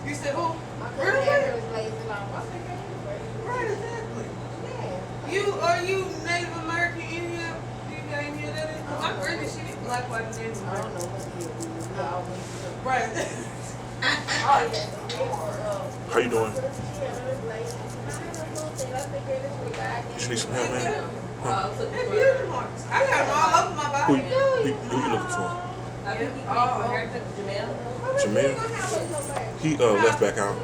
You said who? My cousin had her was lazy long. I said, Right, exactly. yeah. Are you Native American Indian? Do you got any of that? Because I'm really shit black, white, and Native I don't American. know what he is. We always Right. oh, yeah. How you doing? You You need some help, man? Huh? They're beauty marks. I got them all over my Who, body. who you looking for? Jamel? He left back out.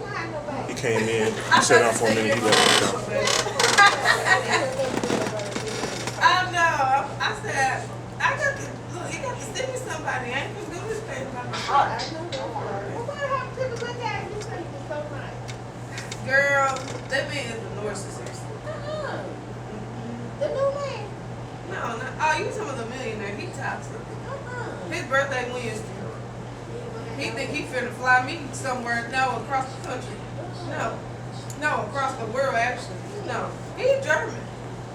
He came in. He sat down for a minute. He left back out. I know. I said, I got to, look, you got to send me somebody. I ain't going to do this thing by myself. Girl, that man is a narcissist. The new man. No, oh, you talking about the millionaire. He toxic. His birthday Wednesday. He think he finna fly me somewhere. No, across the country. No, across the world actually. No, he German.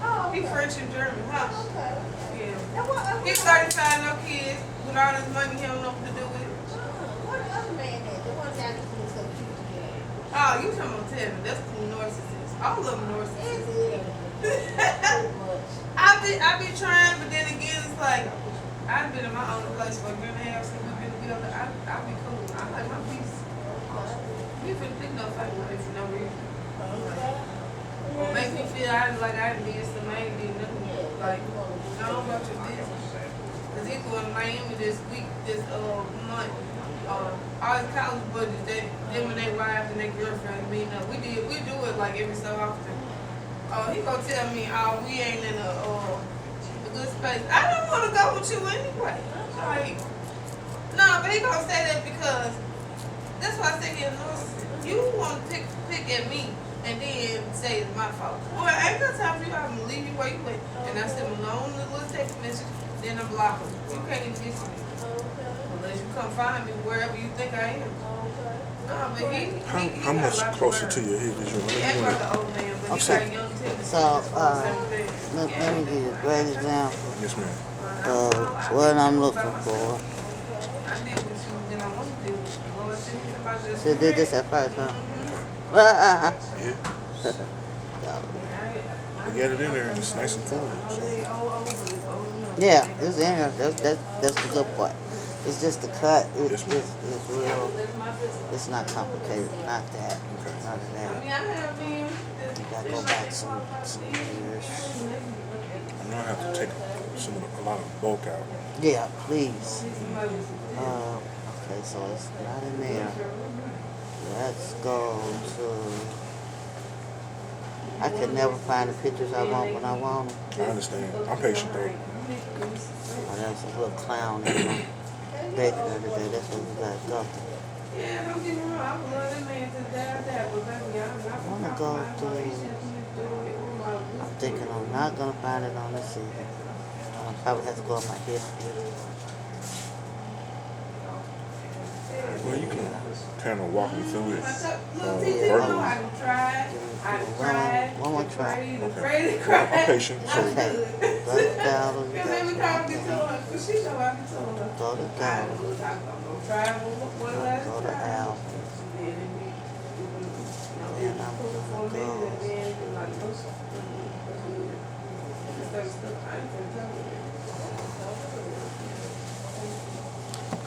Oh, He okay. French and German, huh? Okay. Yeah. And what, He's 35, no kids. With all this money, he don't know what to do with it. what the other man is? The one that used to be so cute together. Oh, you talking about Tevin? That's the narcissist. All of them narcissists. Is it? Too much. I be trying, but then again, it's like I've been in my own place for a year and a half since we've been together. I be cool. I like my peace. You finna pick no fight with me for no reason. Or make me feel like I didn't did something, I ain't did nothing. Like, I don't about your business. Cause he's going to Miami this week, this month. All his college buddies, them and their wives and their girlfriends meeting up. We do it like every so often. He gonna tell me, we ain't in a good space. I don't want to go with you anyway. Like, no, but he gonna say that because that's why I say he a narcissist. You want to pick at me and then say it's my fault. Well, ain't got time for you. I'm gonna leave you where you went. And I send him a long little text message, then I block him. You can't even get to me unless you come find me wherever you think I am. No, but he How much closer to your head is your He act like an old man, but he got a young tendency. So, let me get it graded down. Yes, ma'am. What I'm looking for. I did what you then I want to do. Lord, send me somebody that's She did this at first, huh? Yeah. We got it in there and it's nice and full. Yeah, it's in here. That's the good part. It's just the cut. Yes, ma'am. It's real. It's not complicated. Not that. None of that. You gotta go back some years. I know I have to take a lot of bulk out. Yeah, please. Okay, so it's not in there. Let's go to. I can never find the pictures I want when I want them. I understand. I'm patient though. Oh, there's a little clown in my baking today. That's what we got to go. Yeah, don't get me wrong. I would love that man to die, but baby, I want to go through. I'm thinking I'm not going to find it on this season. I probably have to go on my history. Well, you can kind of walk me through it. verbally. One more try. Okay. I'm patient. So Okay. Go to gallery. Go to gallery. Go to gallery. Go to album. And I'm going to go.